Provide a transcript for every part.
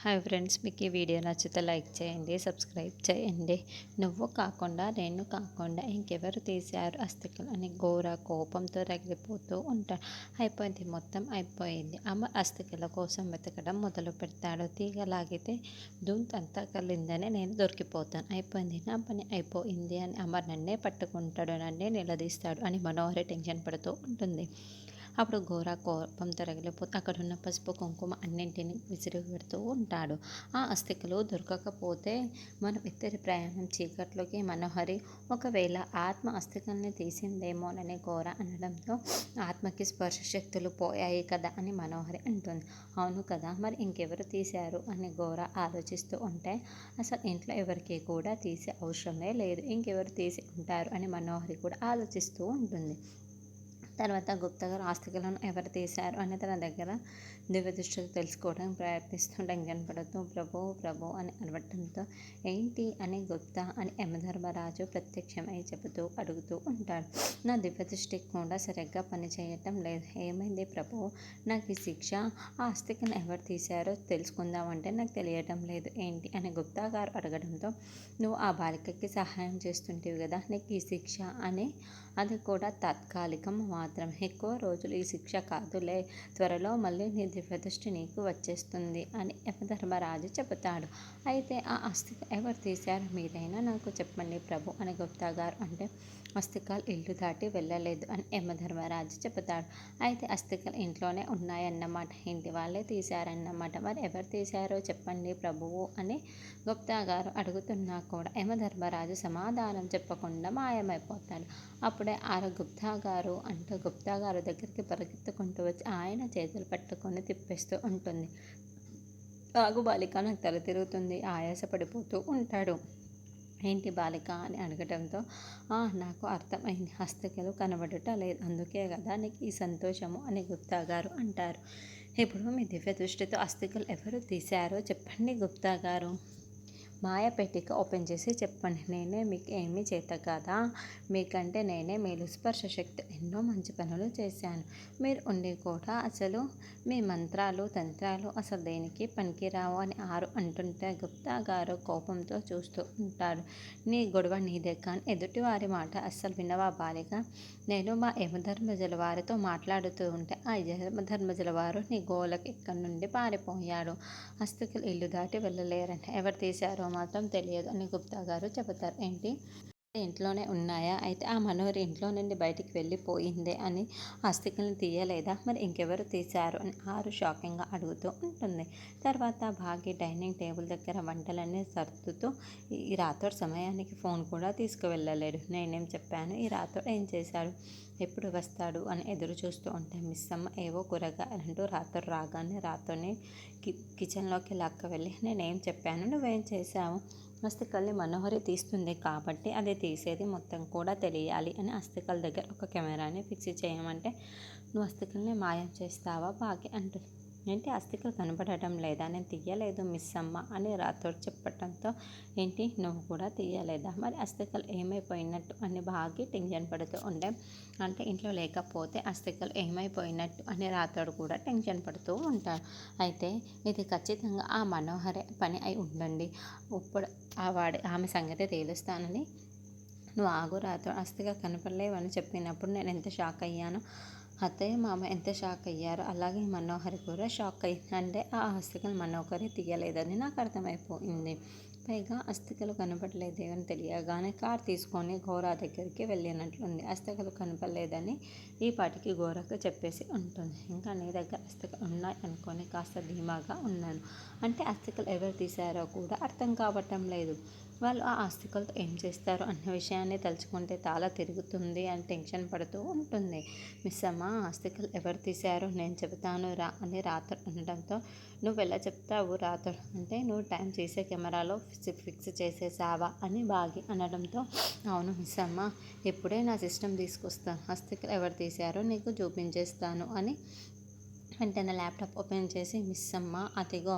Hi friends, మీకు ఈ video నచ్చితే లైక్ చేయండి, సబ్స్క్రైబ్ చేయండి. నువ్వు కాకుండా నేను కాకుండా ఇంకెవరు తీశారు అస్థికలు అని ఘోర కోపంతో రగిలిపోతూ ఉంటాడు. అయిపోయింది, మొత్తం అయిపోయింది. అమర్ అస్థికల కోసం వెతకడం మొదలు పెడతాడు. తీగ లాగితే దుంతంతా కలిందని నేను దొరికిపోతాను, అయిపోయింది, నా పని అయిపోయింది అని అమర్ నన్నే పట్టుకుంటాడు, నన్నే నిలదీస్తాడు అని మనోహరి టెన్షన్ పడుతూ ఉంటుంది. అప్పుడు ఘోర కోపంతో రగిలిపోతే అక్కడున్న పసుపు కుంకుమ అన్నింటినీ విసిరిపెడుతూ ఉంటాడు. ఆ అస్థికలు దొరకకపోతే మనం ఇద్దరి ప్రయాణం చీకట్లోకి. మనోహరి ఒకవేళ ఆత్మ అస్థికల్ని తీసిందేమోనని ఘోర అనడంతో ఆత్మకి స్పర్శ శక్తులు పోయాయి కదా అని మనోహరి అంటుంది. అవును కదా, మరి ఇంకెవరు తీశారు అని ఘోర ఆలోచిస్తూ ఉంటే అసలు ఇంట్లో ఎవరికి కూడా తీసే అవసరమే లేదు, ఇంకెవరు తీసి ఉంటారు అని మనోహరి కూడా ఆలోచిస్తూ ఉంటుంది. తర్వాత గుప్తా గారు ఆస్తికలను ఎవరు తీశారు అని తన దగ్గర దివ్యదృష్టితో తెలుసుకోవడానికి ప్రయత్నిస్తూ టెన్షన్ పడుతూ ప్రభు ప్రభు అని అరవటంతో ఏంటి అని గుప్తా అని యమధర్మరాజు ప్రత్యక్షమై చెబుతూ అడుగుతూ ఉంటాడు. నా దివ్యదృష్టి కూడా సరిగ్గా పనిచేయటం లేదు, ఏమైంది ప్రభు, నాకు ఈ శిక్ష ఆ ఆస్తికను ఎవరు తీశారో తెలుసుకుందామంటే నాకు తెలియటం లేదు ఏంటి అని గుప్తా గారు అడగడంతో నువ్వు ఆ బాలికకి సహాయం చేస్తుంటేవి కదా, నీకు ఈ శిక్ష అని అది కూడా తాత్కాలికం మాత్రం, ఎక్కువ రోజులు ఈ శిక్ష కాదులే, త్వరలో మళ్ళీ నీ దివ్యదృష్టి నీకు వచ్చేస్తుంది అని యమధర్మరాజు చెబుతాడు. అయితే ఆ అస్థిక ఎవరు తీశారు మీరైనా నాకు చెప్పండి ప్రభు అని గుప్తా గారు అంటే అస్థికలు ఇల్లు దాటి వెళ్ళలేదు అని యమధర్మరాజు చెబుతాడు. అయితే అస్థికలు ఇంట్లోనే ఉన్నాయన్నమాట, ఇంటి వాళ్ళే తీశారన్నమాట, మరి ఎవరు తీశారో చెప్పండి ప్రభువు అని గుప్తా గారు అడుగుతున్నా కూడా యమధర్మరాజు సమాధానం చెప్పకుండా మాయమైపోతాడు. అప్పుడే గుప్తా గారు అంటూ గుప్తా గారు దగ్గరికి పరిగెత్తుకుంటూ వచ్చి ఆయన చేతులు పట్టుకొని తిప్పేస్తూ ఉంటుంది. ఆగు బాలిక, నాకు తల తిరుగుతుంది, ఆయాస పడిపోతూ ఉంటాడు. ఏంటి బాలిక అని అడగడంతో నాకు అర్థమైంది, హస్తకలు కనబడుట లేదు, అందుకే కదా నీకు ఈ సంతోషము అని గుప్తా గారు అంటారు. ఇప్పుడు మీ దివ్య దృష్టితో అస్థికలు ఎవరు తీశారో చెప్పండి గుప్తా గారు, మాయ పెట్టిక ఓపెన్ చేసి చెప్పండి, నేనే మీకు ఏమీ చేత కాదా, మీకంటే నేనే మేలు స్పర్శ శక్తి ఎన్నో మంచి పనులు చేశాను, మీరు ఉండి కూడా అసలు మీ మంత్రాలు తంత్రాలు అసలు దేనికి పనికిరావు అని అంటుంటే గుప్తా గారు కోపంతో చూస్తూ ఉంటాడు. నీ గొడవ నీదే, కానీ ఎదుటివారి మాట అస్సలు వినవా బాలిక, నేను మా యమధర్మజల వారితో మాట్లాడుతూ ఉంటే ఆ యమధర్మజల వారు నీ గోలకి ఇక్కడి నుండి పారిపోయాడు, అస్థికలు ఇల్లు దాటి వెళ్ళలేరంట, ఎవరు తీశారో మాత్రం తెలియదు అని గుప్తా గారు చెబుతారు. ఏంటి, ఇంట్లోనే ఉన్నాయా, అయితే ఆ మనోహరి ఇంట్లో నుండి బయటికి వెళ్ళిపోయిందే అని అస్థికలను తీయలేదా, మరి ఇంకెవరు తీశారు అని షాకింగ్గా అడుగుతూ ఉంటుంది. తర్వాత భాగ్య డైనింగ్ టేబుల్ దగ్గర వంటలన్నీ సర్దుతూ ఈ రాత్రి సమయానికి ఫోన్ కూడా తీసుకువెళ్ళలేడు, నేనేం చెప్పాను, ఈ రాత్రి ఏం చేశాడు, ఎప్పుడు వస్తాడు అని ఎదురు చూస్తూ ఉంటే మిస్ అమ్మ ఏవో కూరగాయలంటూ రాత్రి రాగానే రాత్రిని కిచెన్లోకి లాక్క వెళ్ళి నేనేం చెప్పాను, నువ్వేం చేశావు, అస్థికల్ని మనోహరి తీస్తుంది కాబట్టి అది తీసేది మొత్తం కూడా తెలియాలి అని అస్థికల దగ్గర ఒక కెమెరాని ఫిక్స్ చేయమంటే నువ్వు అస్థికల్ని మాయం చేస్తావా బాగి అంటుంది. ఏంటి, అస్థికలు కనపడటం లేదా, నేను తీయలేదు మిస్ అమ్మ అని రాథోడ్ చెప్పటంతో ఏంటి, నువ్వు కూడా తీయలేదా, మరి అస్థికలు ఏమైపోయినట్టు అని బాగి టెన్షన్ పడుతూ ఉండే, అంటే ఇంట్లో లేకపోతే అస్థికలు ఏమైపోయినట్టు అని రాథోడ్ కూడా టెన్షన్ పడుతూ ఉంటాడు. అయితే ఇది ఖచ్చితంగా ఆ మనోహరే పని అయి ఉండండి, ఇప్పుడు ఆమె సంగతి తేలుస్తానని నువ్వు ఆగు రాథోడ్, అస్థికలు కనపడలేవని చెప్పినప్పుడు నేను ఎంత షాక్ అయ్యానో, అత్తయ్య మామ ఎంత షాక్ అయ్యారో అలాగే మనోహరి కూడా షాక్ అయ్యింది. అంటే ఆ అస్థికలు మనోహరి తీయలేదని నాకు అర్థమైపోయింది. పైగా అస్థికలు కనపడలేదని తెలియగానే కార్ తీసుకొని ఘోర దగ్గరికి వెళ్ళినట్లుంది. అస్థికలు కనపడలేదని ఈ పాటికి ఘోరకు చెప్పేసి ఉంటుంది. ఇంకా నీ దగ్గర అస్థికలు ఉన్నాయి అనుకొని కాస్త ధీమాగా ఉన్నాను. అంటే అస్థికలు ఎవరు తీశారో కూడా అర్థం కావటం లేదు, వాళ్ళు ఆ అస్థికలతో ఏం చేస్తారు అన్న విషయాన్ని తలుచుకుంటే తాళ తిరుగుతుంది అని టెన్షన్ పడుతూ ఉంటుంది. మిస్ అమ్మ, అస్థికలు ఎవరు తీశారో నేను చెబుతాను రా అని రాథోడ్ అనడంతో నువ్వు ఎలా చెప్తావు రాథోడ్, అంటే నువ్వు టైం చేసే కెమెరాలో ఫిక్స్ చేసేసావా అని బాగి అనడంతో అవును మిస్ అమ్మ, ఇప్పుడే నా సిస్టమ్ తీసుకొస్తాను, అస్థికలు ఎవరు తీశారో నీకు చూపించేస్తాను అని వెంటనే ల్యాప్టాప్ ఓపెన్ చేసి మిస్ అమ్మ అదిగో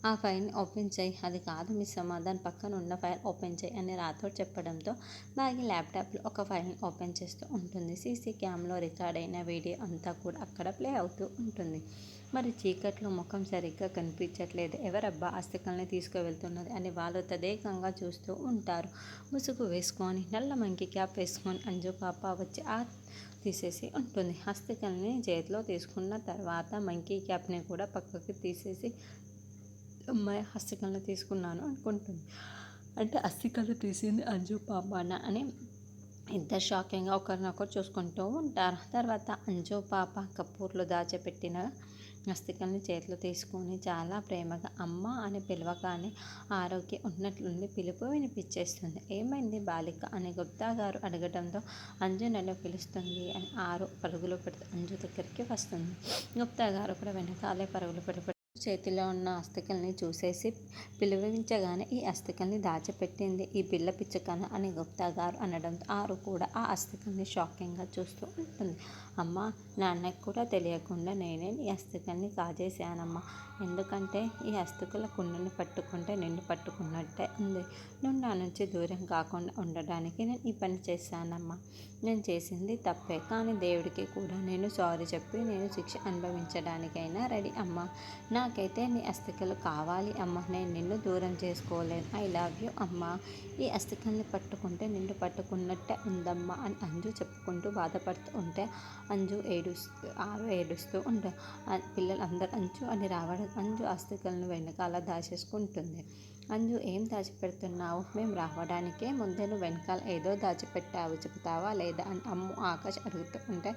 ఆ ఫైల్ని ఓపెన్ చేయి, అది కాదు మిస్ అమ్మ దాని పక్కన ఉన్న ఫైల్ ఓపెన్ చేయి అని రాథోడ్ చెప్పడంతో బాగి ల్యాప్టాప్లో ఒక ఫైల్ని ఓపెన్ చేస్తూ ఉంటుంది. సీసీ క్యామ్లో రికార్డ్ అయిన వీడియో అంతా కూడా అక్కడ ప్లే అవుతూ ఉంటుంది. మరి చీకట్లో ముఖం సరిగ్గా కనిపించట్లేదు, ఎవరబ్బా అస్థికల్ని తీసుకువెళ్తున్నది అని వాళ్ళు తదేకంగా చూస్తూ ఉంటారు. ముసుగు వేసుకొని నల్ల మంకీ క్యాప్ వేసుకొని అంజు పాప వచ్చి తీసేసి ఉంటుంది. అస్థికల్ని చేతిలో తీసుకున్న తర్వాత మంకీ క్యాప్ని కూడా పక్కకి తీసేసి అమ్మాయి అస్థికల్ని తీసుకున్నాను అనుకుంటుంది. అంటే అస్థికలు తీసింది అంజు పాపనా అని ఇద్దరు షాకింగ్గా ఒకరినొకరు చూసుకుంటూ ఉంటారు. తర్వాత అంజు పాప కపూర్లో దాచిపెట్టిన అస్థికల్ని చేతిలో తీసుకొని చాలా ప్రేమగా అమ్మ అని పిలవగానే ఆరోగ్య ఉన్నట్లుండి పిలుపు వినిపించేస్తుంది. ఏమైంది బాలిక అని గుప్తా గారు అడగడంతో అంజు నన్ను పిలుస్తుంది అని ఆరు పరుగులు పెడుతూ అంజు దగ్గరికి వస్తుంది. గుప్తా గారు కూడా వెనకాలే పరుగులు పెడుతూ చేతిలో ఉన్న అస్థికల్ని చూసేసి పిలువించగానే ఈ అస్థికల్ని దాచిపెట్టింది ఈ పిల్ల పిచ్చుకన అని గుప్తా గారు అనడంతో ఆరు కూడా ఆ అస్థికల్ని షాకింగ్గా చూస్తూ ఉంటుంది. అమ్మ, నాన్నకు కూడా తెలియకుండా నేనే ఈ అస్థికల్ని కాజేశానమ్మా. ఎందుకంటే ఈ అస్థికల కుండని పట్టుకుంటే నిన్ను పట్టుకున్నట్టే ఉంది. నువ్వు నా నుంచి దూరం కాకుండా ఉండడానికి నేను ఈ పని చేశానమ్మా. నేను చేసింది తప్పే, కానీ దేవుడికి కూడా నేను సారీ చెప్పి నేను శిక్ష అనుభవించడానికైనా రెడీ అమ్మ. నాకైతే నీ అస్థికలు కావాలి అమ్మ. నేను నిన్ను దూరం చేసుకోలేను. ఐ లవ్ యూ అమ్మ. ఈ అస్థికల్ని పట్టుకుంటే నిన్ను పట్టుకున్నట్టే ఉందమ్మా అని అంజు చెప్పుకుంటూ బాధపడుతూ ఉంటే ఆరు ఏడుస్తూ ఉంటారు. పిల్లలు అందరూ అంజు అని రావడం అంజు అస్థికలను వెనకాల దాచేసుకుంటుంది. అంజు, ఏం దాచిపెడుతున్నావు? మేము రావడానికే ముందే నువ్వు వెనకాల ఏదో దాచిపెట్టావు, చెప్తావా లేదా అని అమ్ము ఆకాష్ అడుగుతూ ఉంటే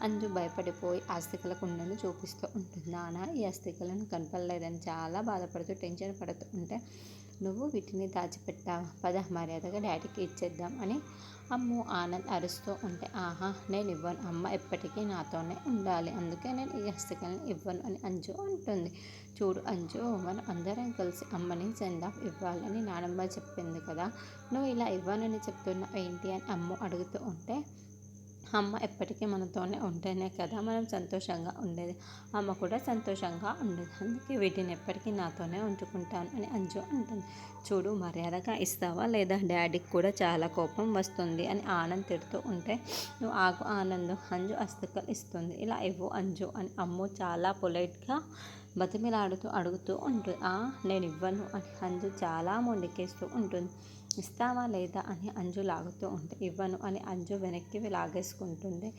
అంజు భయపడిపోయి అస్థికల కుండను చూపిస్తూ ఉంటుంది. నాన్న, ఈ అస్థికలను కనపడలేదని చాలా బాధపడుతూ టెన్షన్ పడుతూ ఉంటే నువ్వు వీటిని దాచిపెట్టావా? పద మర్యాదగా డాడీకి ఇచ్చేద్దాం అని అమ్ము ఆనంద్ అరుస్తూ ఉంటే ఆహా, నేను ఇవ్వను. అమ్మ ఎప్పటికీ నాతోనే ఉండాలి, అందుకే నేను ఈ అస్థికలను ఇవ్వను అని అంజు అంటుంది. చూడు అంజు, మనం అందరం కలిసి అమ్మని సెండ్ ఆఫ్ ఇవ్వాలని నానమ్మ చెప్పింది కదా, నువ్వు ఇలా ఇవ్వనని చెప్తున్నావు ఏంటి అని అమ్ము అడుగుతూ ఉంటే అమ్మ ఎప్పటికీ మనతోనే ఉంటేనే కదా మనం సంతోషంగా ఉండేది. అమ్మ కూడా సంతోషంగా ఉండేది, అందుకే వీటిని ఎప్పటికీ నాతోనే ఉంచుకుంటాను అని అంజు అంటుంది. చూడు, మర్యాదగా ఇస్తావా లేదా డాడీకి కూడా చాలా కోపం వస్తుంది అని ఆనంద్ తిడుతూ ఉంటే నువ్వు ఆగు ఆనంద్, అంజు అస్థికలు ఇస్తుంది, ఇలా ఇవ్వు అంజు అని అమ్ము చాలా పొలైట్గా బతిమిలాడుతూ అడుగుతూ ఉంటుంది. నేను ఇవ్వను అని అంజు చాలా మొండికేస్తూ ఉంటుంది. ఇస్తావా లేదా అని అంజు లాగుతూ ఉంటే ఇవ్వను అని అంజు వెనక్కి లాగేసుకుంటుంది.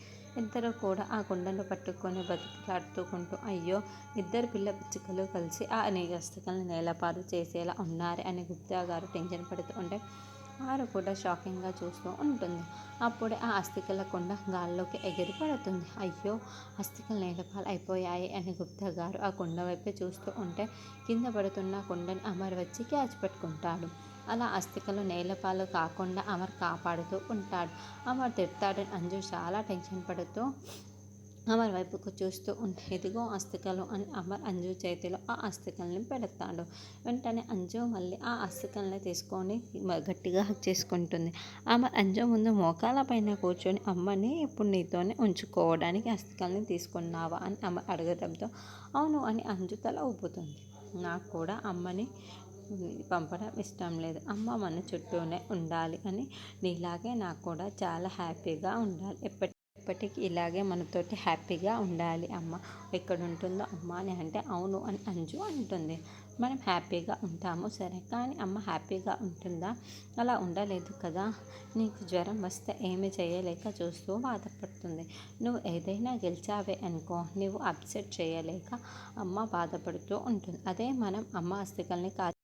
ఇద్దరు కూడా ఆ కుండను పట్టుకొని బతికిలాడుతూ అయ్యో, ఇద్దరు పిల్ల పిచ్చుకలు కలిసి ఆ అస్థికల్ని నేలపాలు చేసేలా ఉన్నారు అని గుప్తా గారు టెన్షన్ పడుతూ ఉంటే ఆరు కూడా షాకింగ్గా చూస్తూ ఉంటుంది. అప్పుడే ఆ అస్థికల కుండ గాల్లోకి ఎగిరి పడుతుంది. అయ్యో, అస్థికలు నేలపాలు అయిపోయాయి అని గుప్తా గారు ఆ కుండ వైపే చూస్తూ ఉంటే కింద పడుతున్న కుండని అమర్ వచ్చి క్యాచ్ పెట్టుకుంటాడు. అలా అస్థికలు నేలపాలు కాకుండా అమర్ కాపాడుతూ ఉంటాడు. అమర్ తిడతాడని అంజు చాలా టెన్షన్ పడుతూ అమర్ వైపుకు చూస్తూ ఉంటే ఇదిగో అస్థికలు అని అమర్ అంజు చేతిలో ఆ అస్థికల్ని పెడతాడు. వెంటనే అంజు మళ్ళీ ఆ అస్థికల్ని తీసుకొని గట్టిగా హక్ చేసుకుంటుంది. అమర్ అంజు ముందు మోకాల పైన కూర్చొని అమ్మని ఇప్పుడు నీతోనే ఉంచుకోవడానికి అస్థికల్ని తీసుకున్నావా అని అమర్ అడగడంతో అవును అని అంజు తల ఊపుతుంది. నాకు కూడా అమ్మని పంపడం ఇష్టం లేదు, అమ్మ మన చుట్టూనే ఉండాలి అని, నీలాగే నాకు కూడా చాలా హ్యాపీగా ఉండాలి, ఎప్పటికీ ఇలాగే మనతోటి హ్యాపీగా ఉండాలి అమ్మ, ఎక్కడ ఉంటుందో అమ్మ అని అంటే అవును అని అంజు అంటుంది. మనం హ్యాపీగా ఉంటాము సరే, కానీ అమ్మ హ్యాపీగా ఉంటుందా? అలా ఉండలేదు కదా. నీకు జ్వరం వస్తే ఏమి చేయలేక చూస్తూ బాధపడుతుంది. నువ్వు ఏదైనా గెలిచావే అనుకో, నువ్వు అప్సెట్ చేయలేక అమ్మ బాధపడుతూ ఉంటుంది. అదే మనం అమ్మ అస్థికల్ని